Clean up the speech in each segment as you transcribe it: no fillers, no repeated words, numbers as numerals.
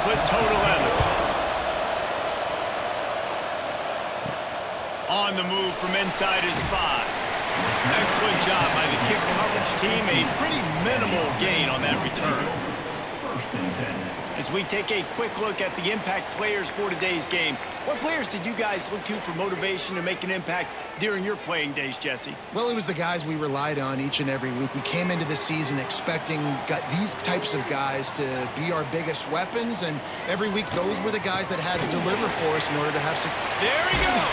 put toe to leather. On the move from inside his 5. Excellent job by the kick coverage team. A pretty minimal gain on that return. As we take a quick look at the impact players for today's game, what players did you guys look to for motivation to make an impact during your playing days, Jesse? Well, it was the guys we relied on each and every week. We came into the season expecting these types of guys to be our biggest weapons, and every week those were the guys that had to deliver for us in order to have success. There he goes.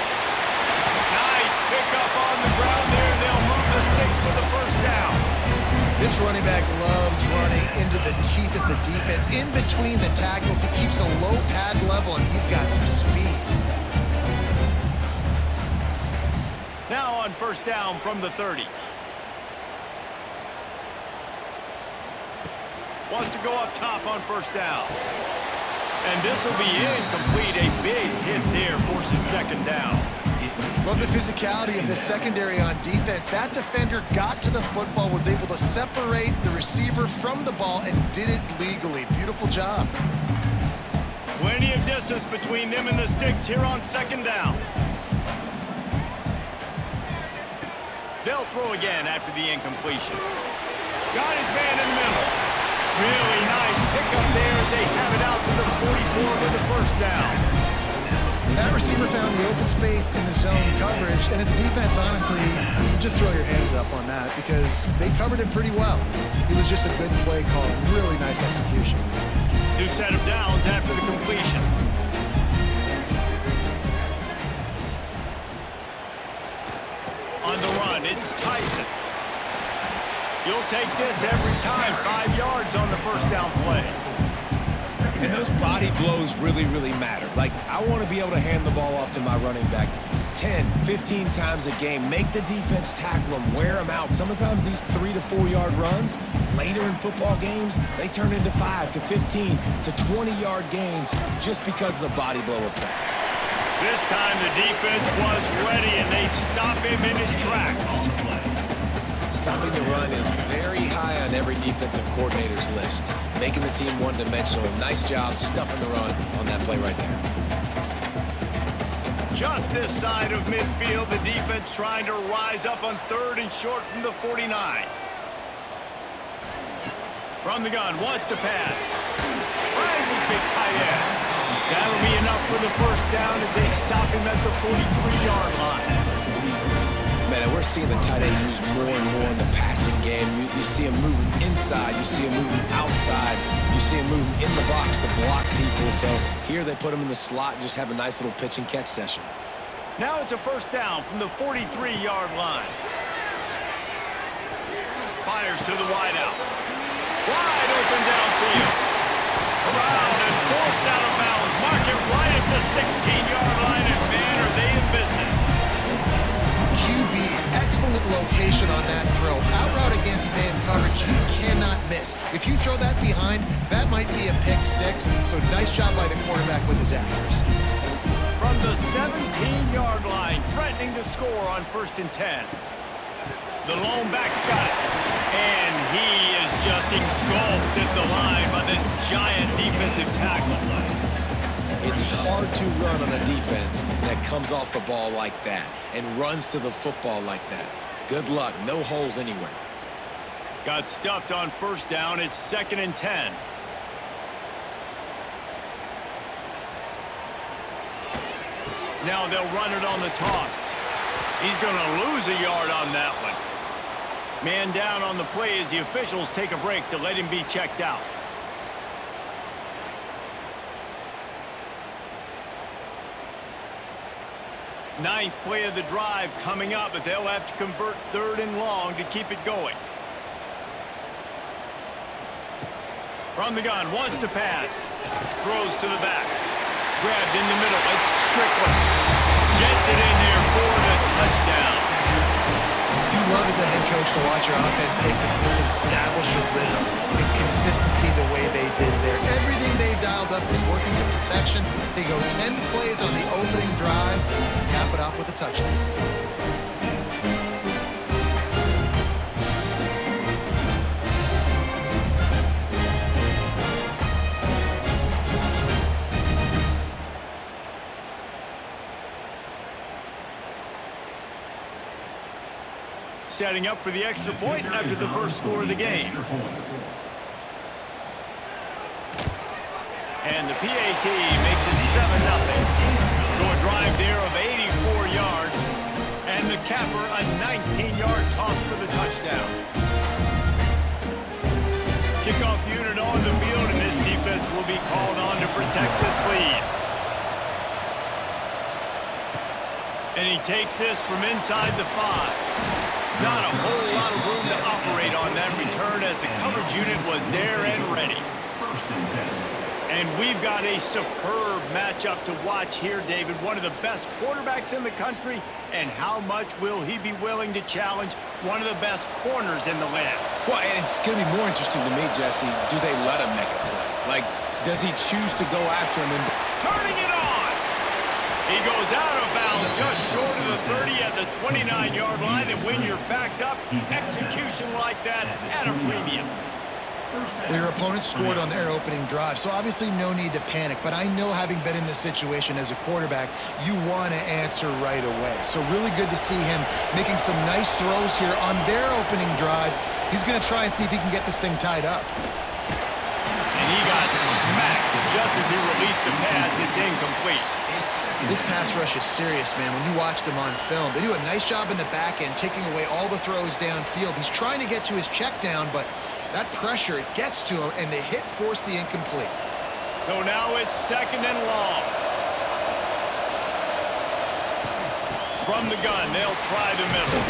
Nice pickup on the ground there. They'll move the sticks for the first down. This running back loves running into the teeth of the defense. In between the tackles, he keeps a low pad level, and he's got some speed. Now on first down from the 30. Wants to go up top on first down. And this will be incomplete. A big hit there forces second down. Love the physicality of the secondary on defense. That defender got to the football, was able to separate the receiver from the ball, and did it legally. Beautiful job. Plenty of distance between them and the sticks here on second down. They'll throw again after the incompletion. Got his man in the middle. Really nice pickup there as they have it out to the 44 with the first down. That receiver found the open space in the zone coverage, and as a defense, honestly, you just throw your hands up on that because they covered it pretty well. It was just a good play call, really nice execution. New set of downs after the completion. On the run, it's Tyson. You'll take this every time. 5 yards on the first down play. And those body blows really, really matter. Like, I want to be able to hand the ball off to my running back 10, 15 times a game. Make the defense tackle them, wear them out. Sometimes these 3 to 4 yard runs, later in football games, they turn into 5 to 15 to 20-yard gains just because of the body blow effect. This time the defense was ready, and they stop him in his tracks. Stopping the run is very high on every defensive coordinator's list. Making the team one-dimensional. Nice job stuffing the run on that play right there. Just this side of midfield, the defense trying to rise up on 3rd and short from the 49. From the gun, wants to pass. Finds his big tight end. That'll be enough for the first down as they stop him at the 43-yard line. Man, we're seeing the tight end used more and more in the passing game. You see him moving inside. You see him moving outside. You see him moving in the box to block people. So here they put him in the slot and just have a nice little pitch and catch session. Now it's a first down from the 43-yard line. Fires to the wideout. Wide open downfield. Around and forced out of bounds. Mark it right at the 16-yard line, and man, are they in business. QB, excellent location on that throw. Out route against man coverage, you cannot miss. If you throw that behind, that might be a pick 6. So nice job by the quarterback with his accuracy. From the 17-yard line, threatening to score on 1st and 10. The lone back's got it. And he is just engulfed at the line by this giant defensive tackle. It's hard to run on a defense that comes off the ball like that and runs to the football like that. Good luck. No holes anywhere. Got stuffed on first down. It's 2nd and 10. Now they'll run it on the toss. He's going to lose a yard on that one. Man down on the play as the officials take a break to let him be checked out. Ninth play of the drive coming up, but they'll have to convert 3rd and long to keep it going. From the gun, wants to pass. Throws to the back. Grabbed in the middle. It's Strickland. Gets it in there for the touchdown. You love as a head coach to watch your offense take the field and establish a rhythm and consistency the way they did there. Everything they dialed up was working to perfection. They go 10 plays on the opening drive, cap it off with a touchdown. setting up for the extra point after the first score of the game. And the PAT makes it 7-0. So a drive there of 84 yards. And the capper, a 19-yard toss for the touchdown. Kickoff unit on the field, and this defense will be called on to protect this lead. And he takes this from inside the 5. Not a whole lot of room to operate on that return as the coverage unit was there and ready. And we've got a superb matchup to watch here, David. One of the best quarterbacks in the country, and how much will he be willing to challenge one of the best corners in the land? Well, and it's going to be more interesting to me, Jesse, do they let him make a play? Like, does he choose to go after him? Turning it on! He goes out of bounds just short of the 30 at the 29-yard line, and when you're backed up, execution like that at a premium. Well, your opponent scored on their opening drive, so obviously no need to panic. But I know, having been in this situation as a quarterback, you want to answer right away. So really good to see him making some nice throws here on their opening drive. He's going to try and see if he can get this thing tied up. And he got smacked just as he released the pass. It's incomplete. This pass rush is serious, man. When you watch them on film, they do a nice job in the back end, taking away all the throws downfield. He's trying to get to his check down, but that pressure, it gets to him, and the hit forced the incomplete. So now it's 2nd and long. From the gun, they'll try the middle.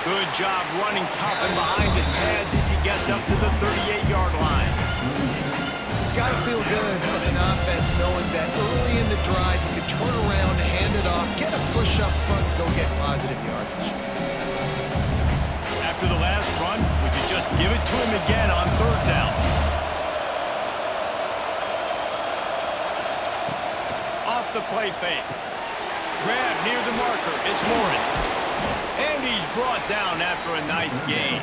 Good job running tough and behind his pads as he gets up to the 38-yard line. It's got to feel good as an offense knowing that early in the drive you can turn around, hand it off, get a push up front, go get positive yardage. After the last run, we could just give it to him again on 3rd down. Off the play fake. Grab near the marker. It's Morris. And he's brought down after a nice gain.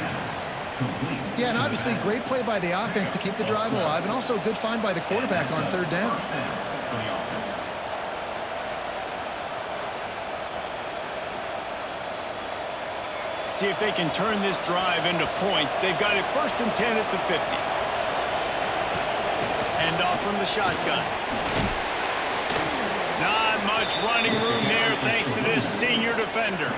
Yeah, and obviously great play by the offense to keep the drive alive, and also a good find by the quarterback on 3rd down. See if they can turn this drive into points. They've got it 1st and 10 at the 50. Hand off from the shotgun. Not much running room there thanks to this senior defender.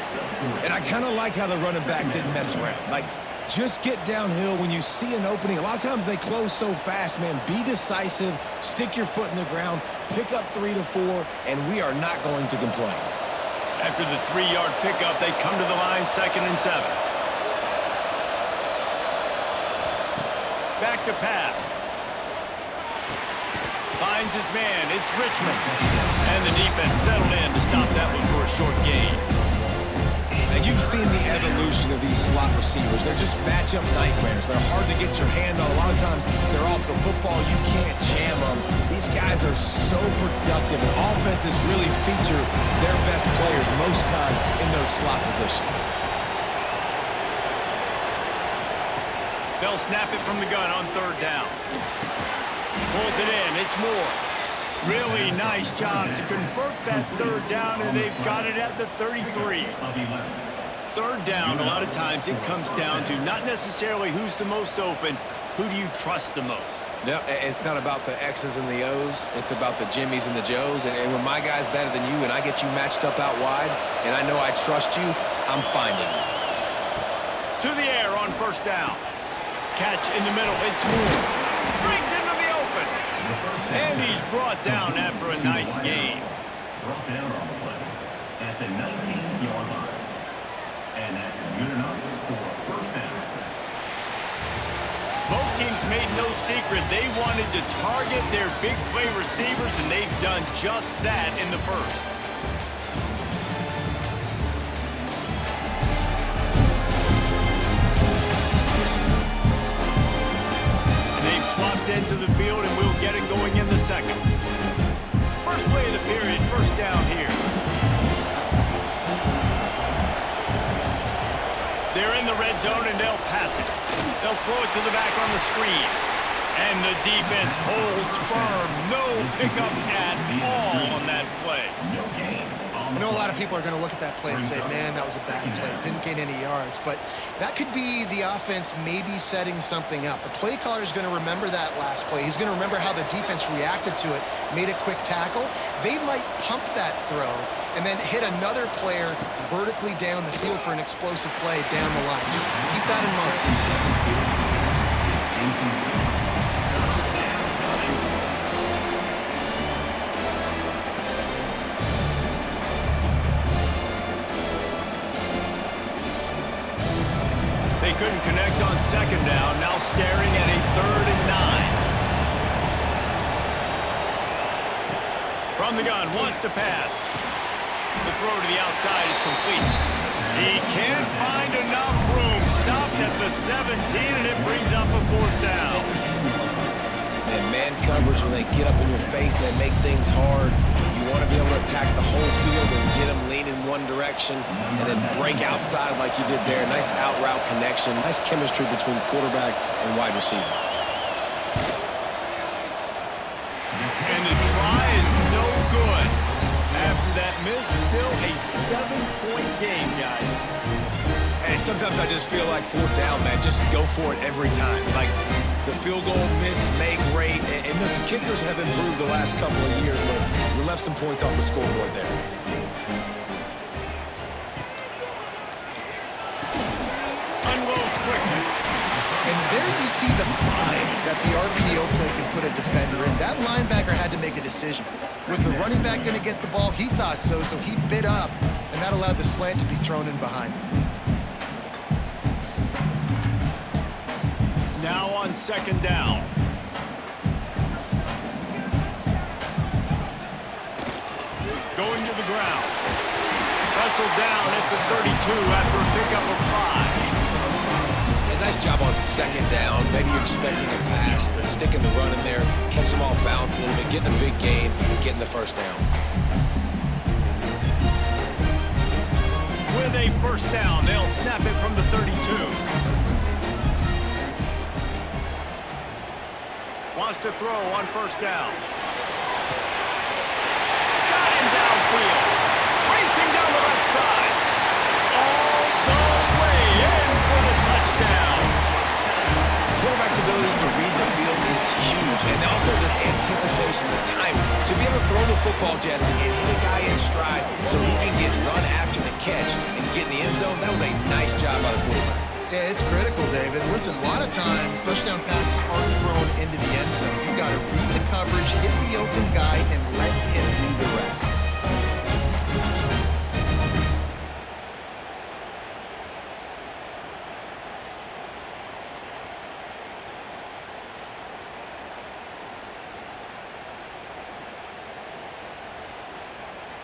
And I kind of like how the running back didn't mess around. Like, just get downhill when you see an opening. A lot of times they close so fast, man. Be decisive, stick your foot in the ground, pick up 3 to 4, and we are not going to complain. After the 3-yard pickup, they come to the line 2nd and 7. Back to pass. Finds his man. It's Richmond. And the defense settled in to stop that one for a short gain. And you've seen the evolution of these slot receivers. They're just matchup nightmares. They're hard to get your hand on. A lot of times they're off the football. You can't jam them. These guys are so productive, and offenses really feature their best players most time in those slot positions. They'll snap it from the gun on 3rd down. Pulls it in. It's Moore. Really nice job to convert that 3rd down, and they've got it at the 33. 3rd down, a lot of times it comes down to not necessarily who's the most open, who do you trust the most? No, it's not about the X's and the O's. It's about the Jimmies and the Joes. And when my guy's better than you and I get you matched up out wide and I know I trust you, I'm finding you. To the air on 1st down. Catch in the middle. It's Moore. Brings into the open. And he's brought down after a nice gain. Brought down on the play at the 19-yard line. And that's good enough for 1st down. Both teams made no secret they wanted to target their big play receivers, and they've done just that in the 1st. And they've swapped into the field, and we'll get it going in the 2nd. First play of the period, 1st down here. They're in the red zone, and they'll pass it. They'll throw it to the back on the screen. And the defense holds firm. No pickup at all on that play. No gain on I know a lot of people are going to look at that play and say, man, that was a bad play. Didn't gain any yards. But that could be the offense maybe setting something up. The play caller is going to remember that last play. He's going to remember how the defense reacted to it, made a quick tackle. They might pump that throw and then hit another player vertically down the field for an explosive play down the line. Just keep that in mind. They couldn't connect on second down. Now staring at a 3rd and 9. From the gun, wants to pass. The throw to the outside is complete. He can't find enough room. Stopped at the 17, and it brings up a 4th down. And man coverage, when they get up in your face, they make things hard. You want to be able to attack the whole field and get them lean in one direction and then break outside like you did there. Nice out route connection. Nice chemistry between quarterback and wide receiver. And the try is no good. After that miss, still a 7-point game, guys. And sometimes I just feel like 4th down, man. Just go for it every time. Like the field goal miss, make rate. And listen, kickers have improved the last couple of years, but we left some points off the scoreboard there. Unloads quickly. And there you see the bind that the RPO play can put a defender in. That linebacker had to make a decision. Was the running back going to get the ball? He thought so, so he bit up, and that allowed the slant to be thrown in behind him. Now on second down. Going to the ground. Wrestled down at the 32 after a pickup of 5. And nice job on second down. Maybe you're expecting a pass, but sticking the run in there, catch them off balance a little bit, getting a big gain, and getting the 1st down. With a 1st down, they'll snap it from the 32. Wants to throw on 1st down. Got him downfield. Racing down the left side. All the way in for the touchdown. Quarterback's abilities to read the field is huge. And also the anticipation, the time. To be able to throw the football, Jesse, and hit a guy in stride so he can get run after the catch and get in the end zone, that was a nice job by the quarterback. Yeah, it's critical, David. Listen, a lot of times touchdown passes aren't thrown into the end zone. You got to read the coverage, hit the open guy, and let him do the rest.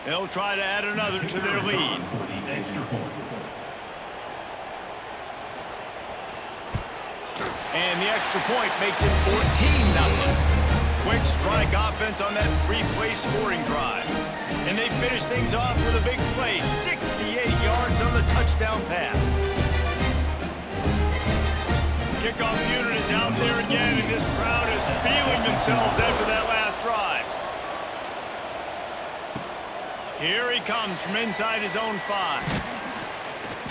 They'll try to add another to their lead. And the extra point makes it 14-0. Quick strike offense on that 3-play scoring drive. And they finish things off with a big play, 68 yards on the touchdown pass. Kickoff unit is out there again, and this crowd is feeling themselves after that last drive. Here he comes from inside his own 5.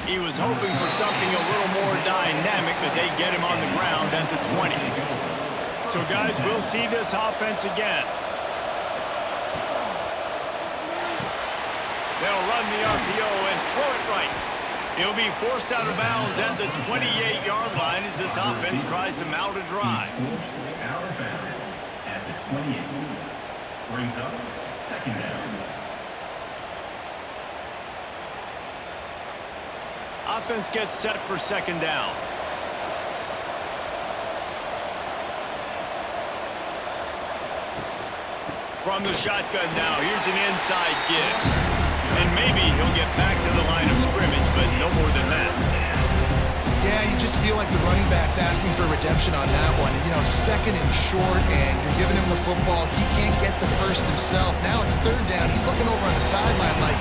He was hoping for something a little more dynamic, but they get him on the ground at the 20. So, guys, we'll see this offense again. They'll run the RPO and throw it right. He'll be forced out of bounds at the 28-yard line as this offense tries to mount a drive. Out of bounds at the 28. Brings up second down. Offense gets set for second down. From the shotgun now, here's an inside give. And maybe he'll get back to the line of scrimmage, but no more than that. Yeah, you just feel like the running back's asking for redemption on that one. You know, 2nd and short, and you're giving him the football. He can't get the 1st himself. Now it's 3rd down. He's looking over on the sideline like,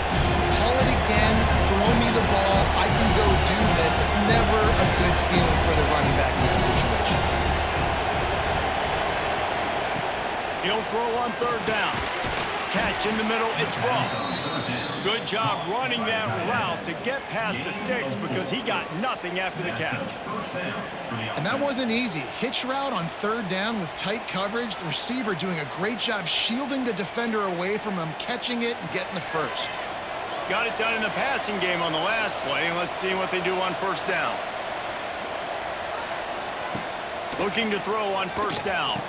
call it again, throw me the ball, I can go do this. It's never a good feeling for the running back in that situation. He'll throw on 3rd down. catch in the middle. It's Ross. Good job running that route to get past the sticks because he got nothing after the catch. And that wasn't easy. Hitch route on third down with tight coverage. The receiver doing a great job shielding the defender away from him, catching it and getting the first. Got it done in the passing game on the last play, and let's see what they do on first down. Looking to throw on first down.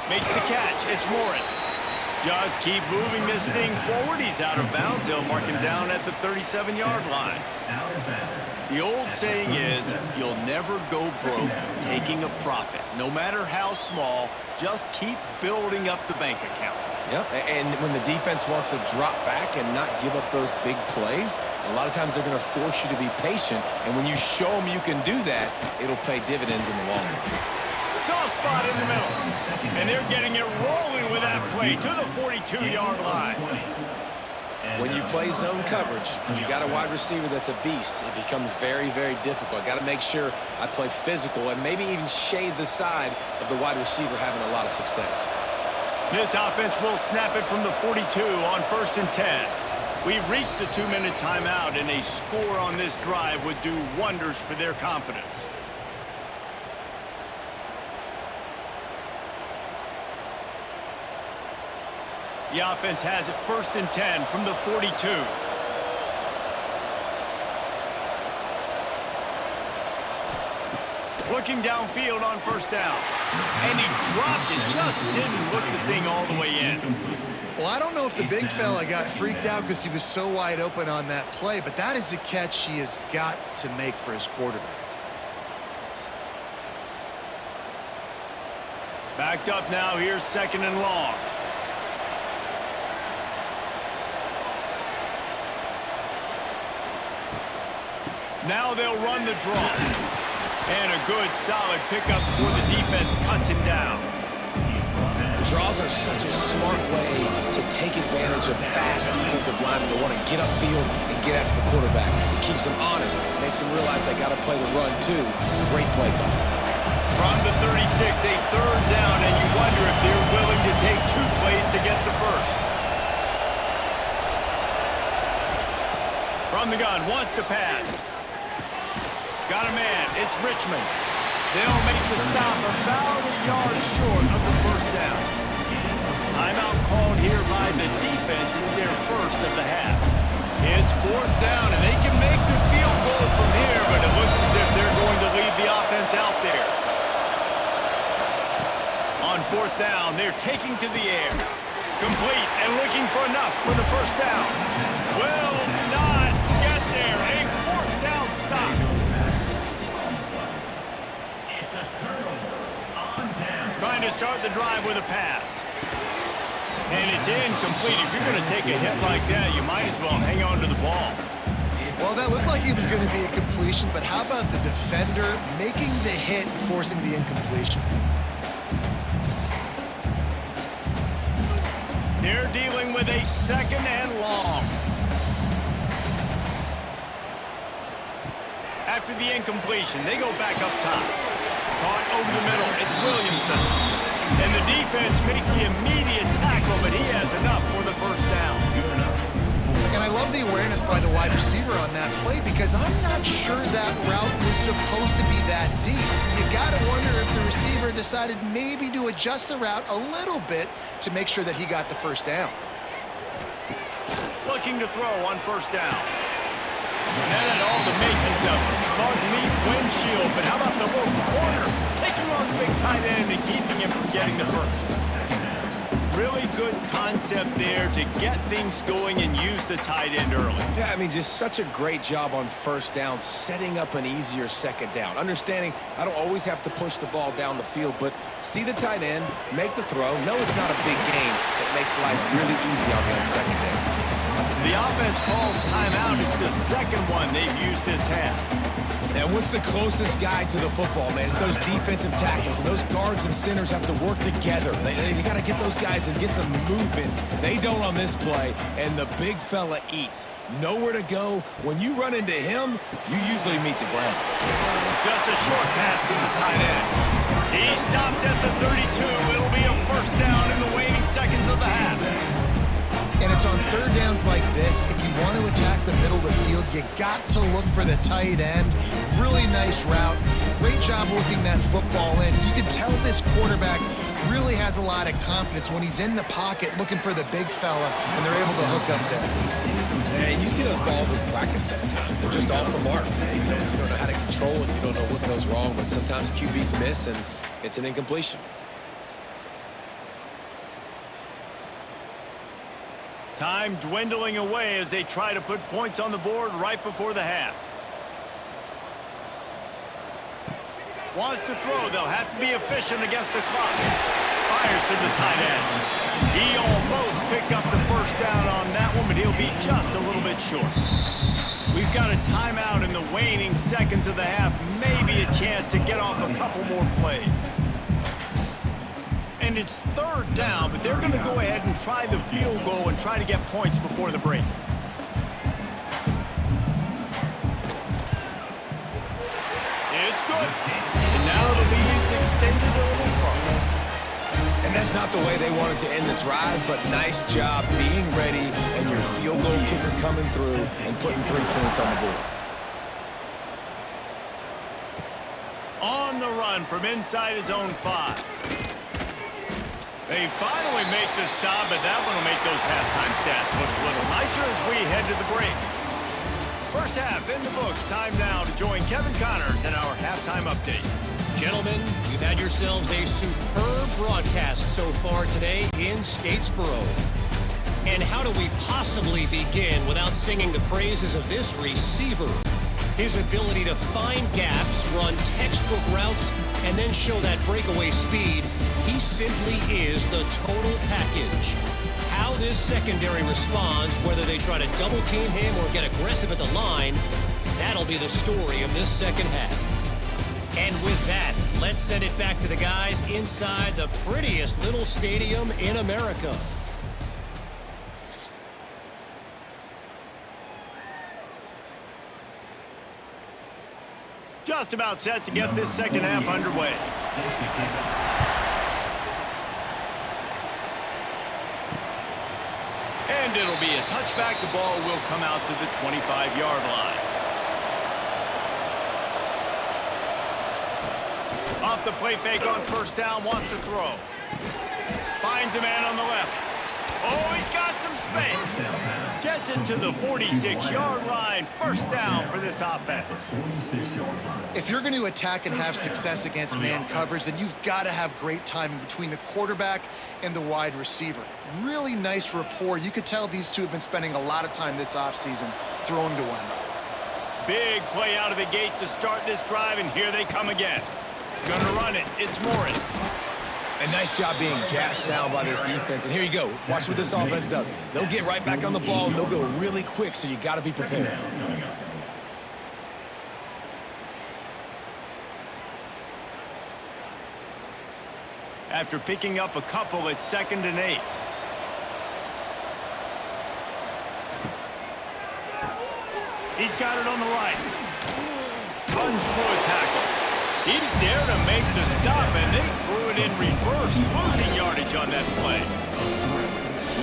Makes the catch. It's Morris. Just keep moving this thing forward. He's out of bounds. They'll mark him down at the 37-yard line. The old saying is, you'll never go broke taking a profit. No matter how small, just keep building up the bank account. Yep, and when the defense wants to drop back and not give up those big plays, a lot of times they're going to force you to be patient, and when you show them you can do that, it'll pay dividends in the long run. Soft spot in the middle, and they're getting it rolling with that play to the 42-yard line. When you play zone coverage, and you got a wide receiver that's a beast, it becomes very, very difficult. I got to make sure I play physical and maybe even shade the side of the wide receiver having a lot of success. This offense will snap it from the 42 on 1st and 10. We've reached the 2-minute timeout, and a score on this drive would do wonders for their confidence. The offense has it 1st and 10 from the 42. Looking downfield on first down. And he dropped it, just didn't look the thing all the way in. Well, I don't know if the big fella got freaked out because he was so wide open on that play, but that is a catch he has got to make for his quarterback. Backed up now, here's 2nd and long. Now they'll run the draw. And a good, solid pickup before the defense cuts him down. Draws are such a smart way to take advantage of fast defensive linemen that want to get upfield and get after the quarterback. It keeps them honest, makes them realize they got to play the run too. Great play call. From the 36, a 3rd down, and you wonder if they're willing to take 2 plays to get the first. From the gun, wants to pass. Got a man, it's Richmond. They'll make the stop about a yard short of the first down. Timeout called here by the defense. It's their first of the half. It's 4th down, and they can make the field goal from here, but it looks as if they're going to leave the offense out there. On 4th down, they're taking to the air. Complete and looking for enough for the first down. Will not get there. A 4th down stop. Trying to start the drive with a pass. And it's incomplete. If you're going to take a hit like that, you might as well hang on to the ball. Well, that looked like he was going to be a completion, but how about the defender making the hit and forcing the incompletion? They're dealing with a 2nd and long. After the incompletion, they go back up top. Caught over the middle, it's Williamson. And the defense makes the immediate tackle, but he has enough for the first down. And I love the awareness by the wide receiver on that play because I'm not sure that route was supposed to be that deep. You got to wonder if the receiver decided maybe to adjust the route a little bit to make sure that he got the first down. Looking to throw on first down. And that had all the makings of bug meat windshield, but how about the little corner taking on the big tight end and keeping him from getting the first? Really good concept there to get things going and use the tight end early. Yeah, I mean, just such a great job on first down, setting up an easier 2nd down. Understanding I don't always have to push the ball down the field, but see the tight end, make the throw. No, it's not a big gain. It makes life really easy on that 2nd down. The offense calls timeout. It's the 2nd one they've used this half. And what's the closest guy to the football, man? It's those defensive tackles, and those guards and centers have to work together. They got to get those guys and get some movement. They don't on this play, and the big fella eats. Nowhere to go. When you run into him, you usually meet the ground. Just a short pass to the tight end. He stopped at the 32. It'll be a first down in the waning seconds of the half. And it's on third downs like this, if you want to attack the middle of the field, you got to look for the tight end. Really nice route. Great job looking that football in. You can tell this quarterback really has a lot of confidence when he's in the pocket looking for the big fella, and they're able to hook up there. And you see those balls in practice sometimes. They're just off the mark. You don't know how to control it. You don't know what goes wrong, but sometimes QBs miss, and it's an incompletion. Time dwindling away as they try to put points on the board right before the half. Wants to throw. They'll have to be efficient against the clock. Fires to the tight end. He almost picked up the first down on that one, but he'll be just a little bit short. We've got a timeout in the waning seconds of the half. Maybe a chance to get off a couple more plays. And it's third down, but they're going to go ahead and try the field goal and try to get points before the break. It's good. And now the lead's extended a little further. And that's not the way they wanted to end the drive, but nice job being ready and your field goal kicker coming through and putting 3 points on the board. On the run from inside his own 5. They finally make the stop, but that one will make those halftime stats look a little nicer as we head to the break. First half in the books. Time now to join Kevin Connors in our halftime update. Gentlemen, you've had yourselves a superb broadcast so far today in Statesboro. And how do we possibly begin without singing the praises of this receiver? His ability to find gaps, run textbook routes, and then show that breakaway speed. He simply is the total package. How this secondary responds, whether they try to double team him or get aggressive at the line, that'll be the story of this second half. And with that, let's send it back to the guys inside the prettiest little stadium in America. Just about set to get this second half underway. And it'll be a touchback. The ball will come out to the 25-yard line. Off the play fake on first down, wants to throw. Finds a man on the left. Oh, he's got some space. Gets it to the 46-yard line. First down for this offense. If you're going to attack and have success against man coverage, then you've got to have great timing between the quarterback and the wide receiver. Really nice rapport. You could tell these two have been spending a lot of time this offseason throwing to one another. Big play out of the gate to start this drive, and here they come again. Gonna run it. It's Morris. A nice job being gap sound by this defense. And here you go. Watch what this offense does. They'll get right back on the ball, and they'll go really quick, so you got to be prepared. After picking up a couple, it's 2nd and 8. He's got it on the right. Runs through a tackle. He's there to make the stop, and they threw it in reverse, losing yardage on that play.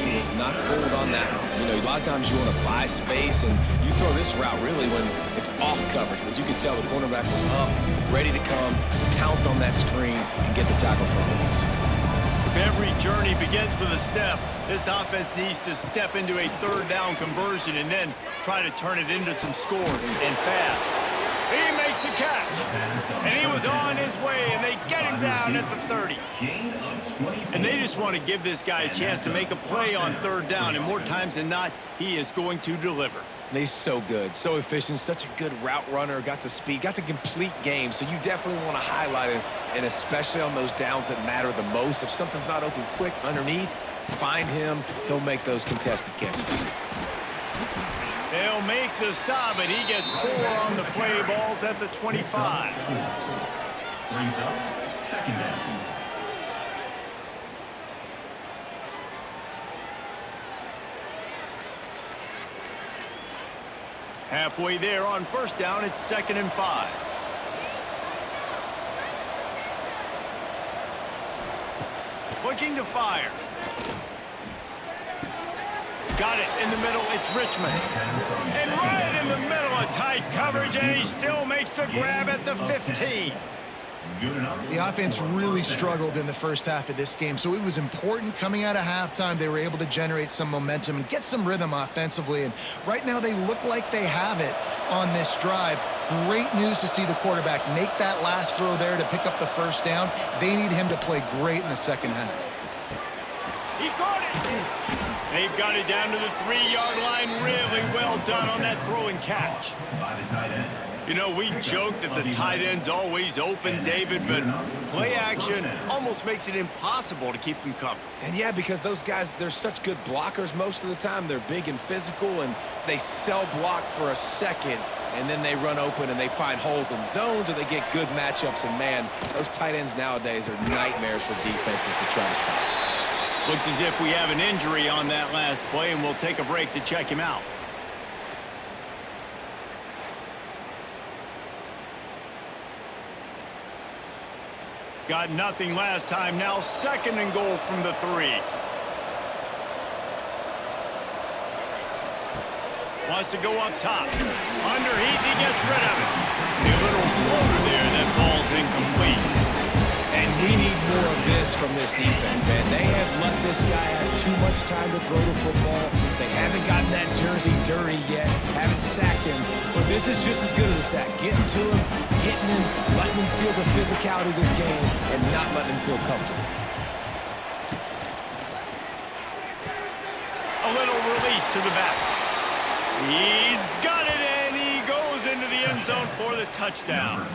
He was not fooled on that one. You know, a lot of times you want to buy space, and you throw this route really when it's off coverage. But you can tell the cornerback was up, ready to come, pounce on that screen, and get the tackle for a loss. If every journey begins with a step, this offense needs to step into a third down conversion and then try to turn it into some scores, and fast. He makes a catch, and he was on his way, and they get him down at the 30. And they just want to give this guy a chance to make a play on third down, and more times than not, he is going to deliver. And he's so good, so efficient, such a good route runner, got the speed, got the complete game, so you definitely want to highlight him, and especially on those downs that matter the most. If something's not open quick underneath, find him, he'll make those contested catches. They'll make the stop, and he gets 4 on the play. Balls at the 25. Brings up 2nd down. Halfway there on first down, it's 2nd and 5. Looking to fire. Got it in the middle. It's Richmond. And right in the middle of tight coverage, and he still makes the grab at the 15. The offense really struggled in the first half of this game, so it was important coming out of halftime. They were able to generate some momentum and get some rhythm offensively, and right now they look like they have it on this drive. Great news to see the quarterback make that last throw there to pick up the first down. They need him to play great in the second half. He caught it. They've got it down to the 3-yard line. Really well done on that throw and catch. You know, we joke that the tight end's always open, David, but play action almost makes it impossible to keep them covered. And yeah, because those guys, they're such good blockers most of the time. They're big and physical, and they sell block for a second, and then they run open and they find holes in zones, or they get good matchups. And man, those tight ends nowadays are nightmares for defenses to try to stop. Looks as if we have an injury on that last play, and we'll take a break to check him out. Got nothing last time. Now 2nd and goal from the 3. Wants to go up top. Underheat, he gets rid of it. A little floater there that falls incomplete. And we need more of this from this defense, man. They have let this guy have too much time to throw the football. They haven't gotten that jersey dirty yet, haven't sacked him. But this is just as good as a sack. Getting to him, hitting him, letting him feel the physicality of this game, and not letting him feel comfortable. A little release to the back. He's got it, and he goes into the end zone for the touchdown.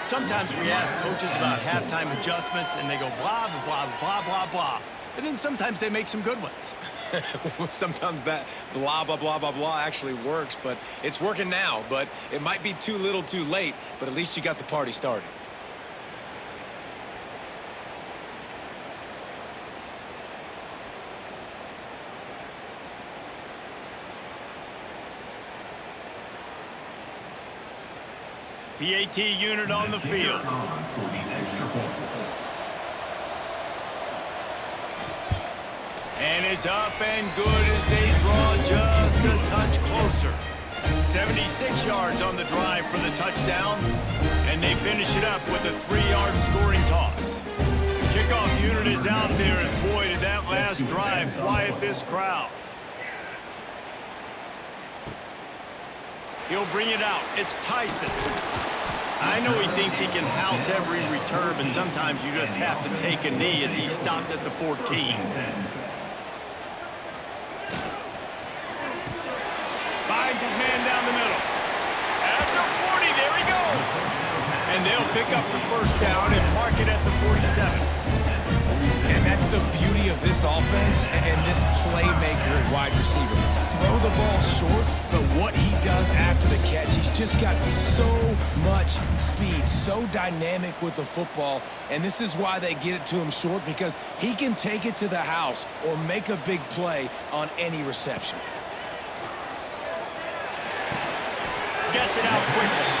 Sometimes we ask coaches about halftime adjustments, and they go blah, blah, blah, blah, blah. And then sometimes they make some good ones. Sometimes that blah, blah, blah, blah, blah actually works, but it's working now. But it might be too little too late, but at least you got the party started. PAT unit on the field. And it's up and good as they draw just a touch closer. 76 yards on the drive for the touchdown, and they finish it up with a 3-yard scoring toss. The kickoff unit is out there, and boy, did that last drive quiet this crowd. He'll bring it out. It's Tyson. I know he thinks he can house every return, but sometimes you just have to take a knee as he stopped at the 14. Finds his man down the middle. At the 40, there he goes. And they'll pick up the first down and mark it at the 47. And that's the beauty of this offense and this playmaker at wide receiver. Throw the ball short, but what he does after the catch, he's just got so much speed, so dynamic with the football, and this is why they get it to him short, because he can take it to the house or make a big play on any reception. Gets it out quickly.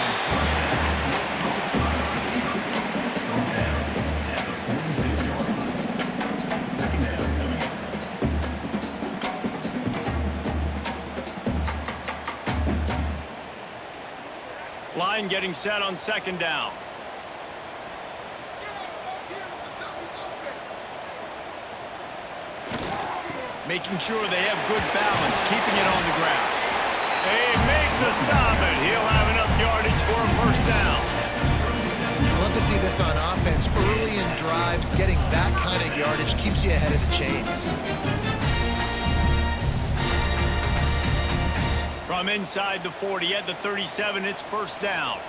Line getting set on 2nd down. Making sure they have good balance, keeping it on the ground. They make the stop, and he'll have enough yardage for a first down. You love to see this on offense. Early in drives, getting that kind of yardage keeps you ahead of the chains. From inside the 40 at the 37, it's first down.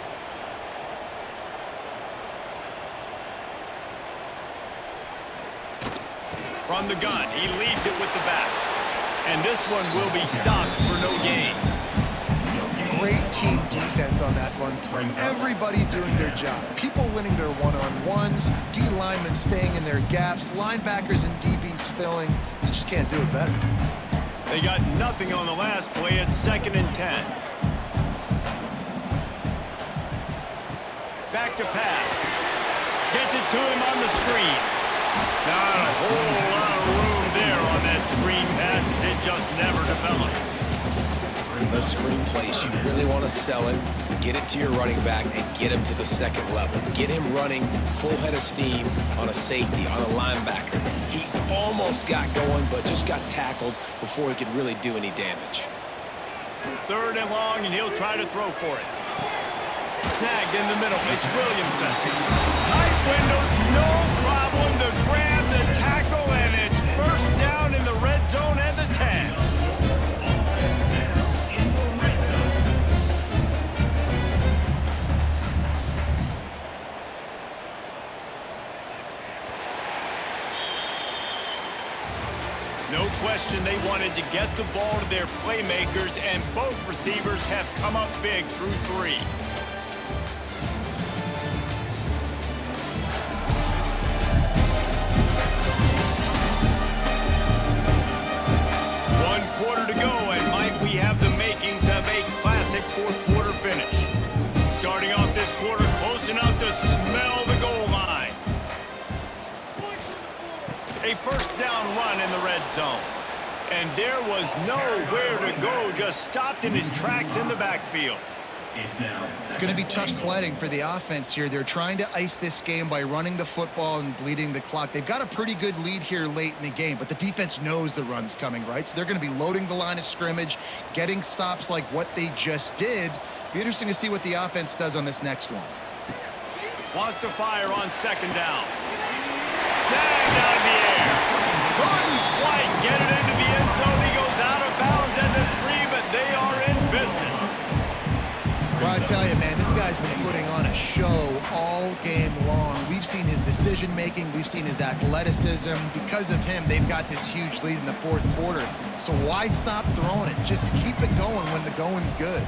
From the gun, he leads it with the back. And this one will be stopped for no gain. Great team defense on that run play. Everybody doing their job. People winning their one-on-ones, D linemen staying in their gaps, linebackers and DBs filling. You just can't do it better. They got nothing on the last play. It's 2nd and 10. Back to pass. Gets it to him on the screen. Not a whole lot of room there on that screen pass as it just never developed. The screen plays, you really want to sell it, get it to your running back, and get him to the second level. Get him running full head of steam on a safety, on a linebacker. He almost got going, but just got tackled before he could really do any damage. 3rd and long, and he'll try to throw for it. Snagged in the middle. It's Williamson. Tight windows, no problem to grab the tackle, and it's 1st down in the red zone at the 10. No question they wanted to get the ball to their playmakers, and both receivers have come up big through 3. Quarter to go, and Mike, we have the makings of a classic 4th quarter finish. Starting off this quarter close enough to smell the goal line. A 1st down run in the red zone. And there was nowhere to go, just stopped in his tracks in the backfield. It's going to be tough sledding for the offense here. They're trying to ice this game by running the football and bleeding the clock. They've got a pretty good lead here late in the game, but the defense knows the run's coming, right? So they're going to be loading the line of scrimmage, getting stops like what they just did. Be interesting to see what the offense does on this next one. Wants to fire on 2nd down. Snagged out of the air. Couldn't quite get it into the end zone. He goes out of bounds at the 3, but they are in business. Well, I tell you, man, this guy's been putting on a show all game long. We've seen his decision-making. We've seen his athleticism. Because of him, they've got this huge lead in the 4th quarter. So why stop throwing it? Just keep it going when the going's good.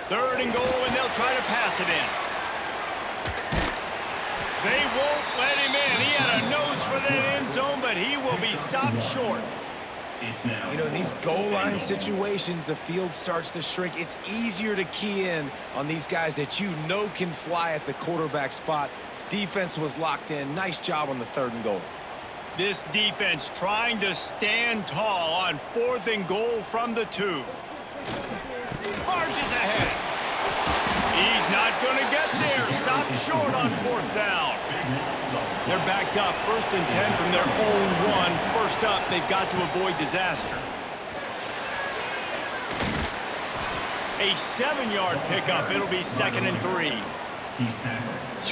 3rd and goal, and they'll try to pass it in. They won't let him in. He had a nose for that end zone, but he will be stopped short. You know, in these goal line situations, the field starts to shrink. It's easier to key in on these guys that you know can fly at the quarterback spot. Defense was locked in. Nice job on the 3rd and goal. This defense trying to stand tall on 4th and goal from the 2. Marches ahead. He's not going to get there. Stopped short on 4th down. They're backed up 1st and 10 from their own 1. 1st up, they've got to avoid disaster. A 7-yard pickup. It'll be 2nd and 3.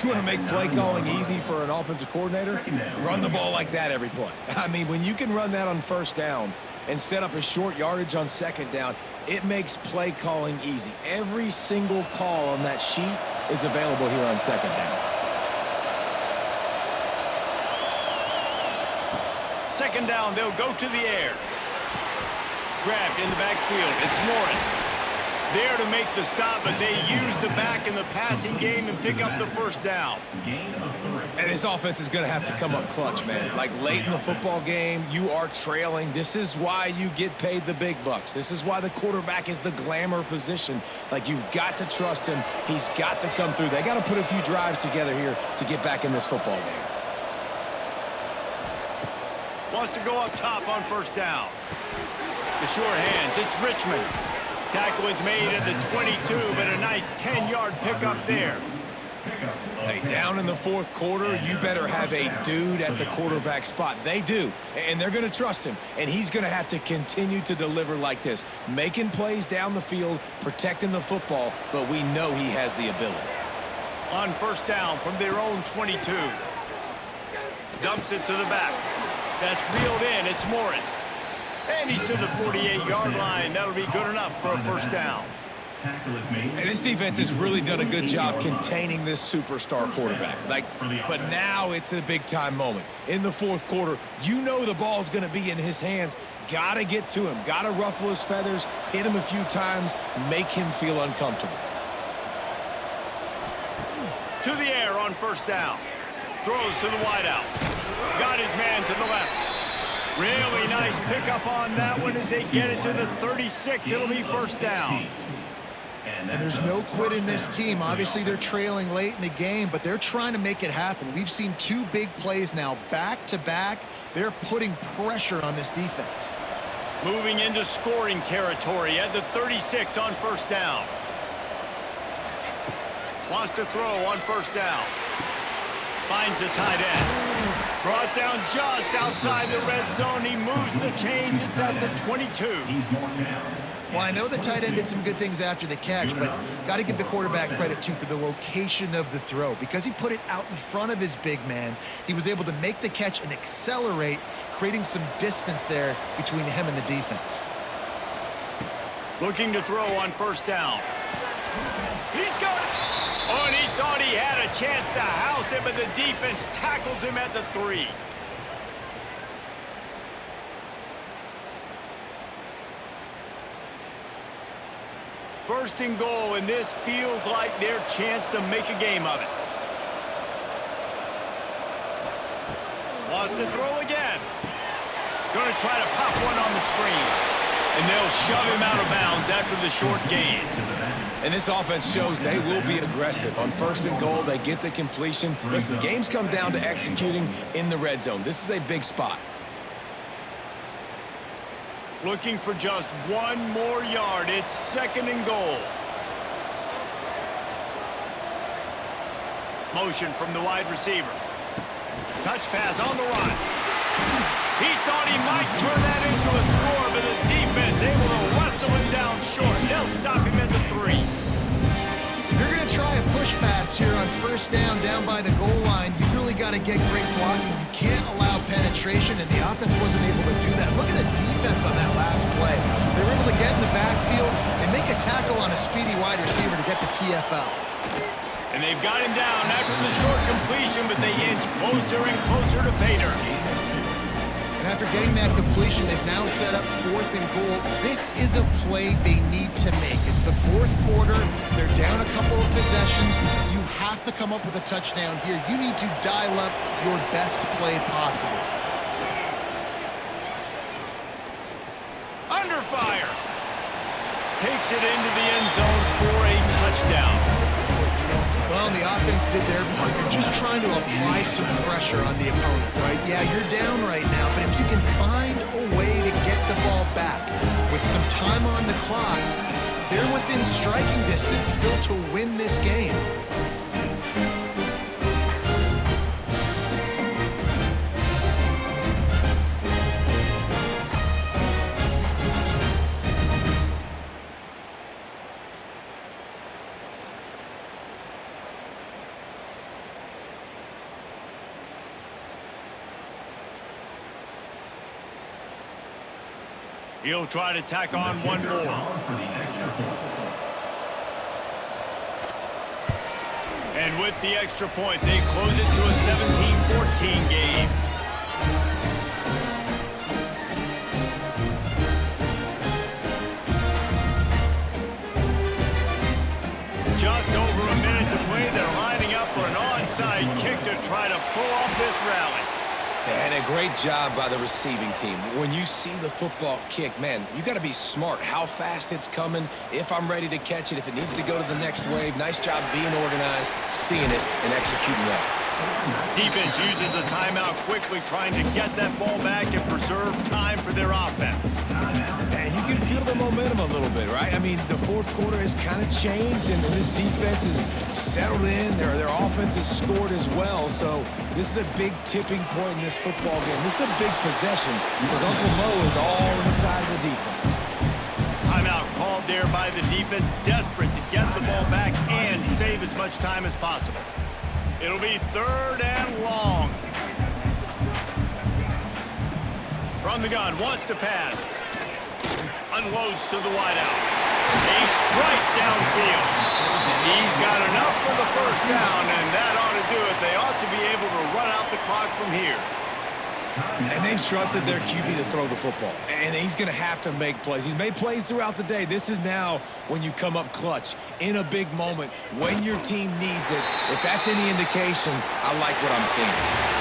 You want to make play calling easy for an offensive coordinator? Run the ball like that every play. I mean, when you can run that on 1st down and set up a short yardage on 2nd down, it makes play calling easy. Every single call on that sheet is available here on 2nd down. 2nd down, they'll go to the air. Grabbed in the backfield. It's Morris. There to make the stop, but they use the back in the passing game and pick up the 1st down. And this offense is going to have to come up clutch, man. Like late in the football game, you are trailing. This is why you get paid the big bucks. This is why the quarterback is the glamour position. Like, you've got to trust him. He's got to come through. They got to put a few drives together here to get back in this football game. Wants to go up top on 1st down. The sure hands, it's Richmond. Tackle is made at the 22, but a nice 10-yard pickup there. Hey, down in the 4th quarter, you better have a dude at the quarterback spot. They do, and they're going to trust him, and he's going to have to continue to deliver like this, making plays down the field, protecting the football, but we know he has the ability. On 1st down from their own 22. Dumps it to the back. That's reeled in. It's Morris. And he's to the 48-yard line. That'll be good enough for a 1st down. And this defense has really done a good job containing this superstar quarterback. But now it's a big-time moment. In the 4th quarter, you know the ball's going to be in his hands. Got to get to him. Got to ruffle his feathers, hit him a few times, make him feel uncomfortable. To the air on 1st down. Throws to the wideout. Got his man to the left. Really nice pickup on that one as they get it to the 36. It'll be 1st down. And there's no quit in this team. Obviously, they're trailing late in the game, but they're trying to make it happen. We've seen 2 big plays now back-to-back. They're putting pressure on this defense. Moving into scoring territory at the 36 on first down. Wants to throw on first down. Finds the tight end. Brought down just outside the red zone. He moves the chains. It's at the 22. Well, I know the tight end did some good things after the catch, but got to give the quarterback credit, too, for the location of the throw. Because he put it out in front of his big man, he was able to make the catch and accelerate, creating some distance there between him and the defense. Looking to throw on first down. He's got it. Oh, and he thought he had a chance to house him, but the defense tackles him at the 3. First and goal, and this feels like their chance to make a game of it. Wants to throw again. Going to try to pop one on the screen. And they'll shove him out of bounds after the short gain. And this offense shows they will be aggressive. On first and goal, they get the completion. Listen, the games come down to executing in the red zone. This is a big spot. Looking for just one more yard. It's second and goal. Motion from the wide receiver. Touch pass on the run. He thought he might turn that into a score, but the defense able to wrestle him down short. They'll stop him at the 3. You're going to try a push pass here on first down by the goal line. You really got to get great blocking. You can't allow penetration, and the offense wasn't able to do that. Look at the defense on that last play. They were able to get in the backfield and make a tackle on a speedy wide receiver to get the TFL. And they've got him down after the short completion, but they inch closer and closer to pay dirt. And after getting that completion, they've now set up fourth and goal. This is a play they need to make. It's the fourth quarter. They're down a couple of possessions. You have to come up with a touchdown here. You need to dial up your best play possible. Under fire. Takes it into the end zone for a touchdown. Well, the offense did their part. They're just trying to apply some pressure on the opponent, right? Yeah, you're down right now, but if you can find a way to get the ball back with some time on the clock, they're within striking distance still to win this game. He'll try to tack on one more. And with the extra point, they close it to a 17-14 game. Just over a minute to play. They're lining up for an onside kick to try to pull off this rally. And a great job by the receiving team. When you see the football kick, man, you got to be smart how fast it's coming, if I'm ready to catch it, if it needs to go to the next wave. Nice job being organized, seeing it, and executing well. Defense uses a timeout quickly, trying to get that ball back and preserve time for their offense. And you can feel the momentum a little bit, right? I mean, the fourth quarter has kind of changed, and this defense is settled in. Their offense has scored as well, so this is a big tipping point in this football game. This is a big possession because Uncle Mo is all on the side of the defense. Timeout called there by the defense, desperate to get the ball back and save as much time as possible. It'll be third and long. From the gun, wants to pass. Unloads to the wideout. A strike downfield. He's got enough for the first down, and that ought to do it. They ought to be able to run out the clock from here. And they've trusted their QB to throw the football. And he's going to have to make plays. He's made plays throughout the day. This is now when you come up clutch in a big moment when your team needs it. If that's any indication, I like what I'm seeing.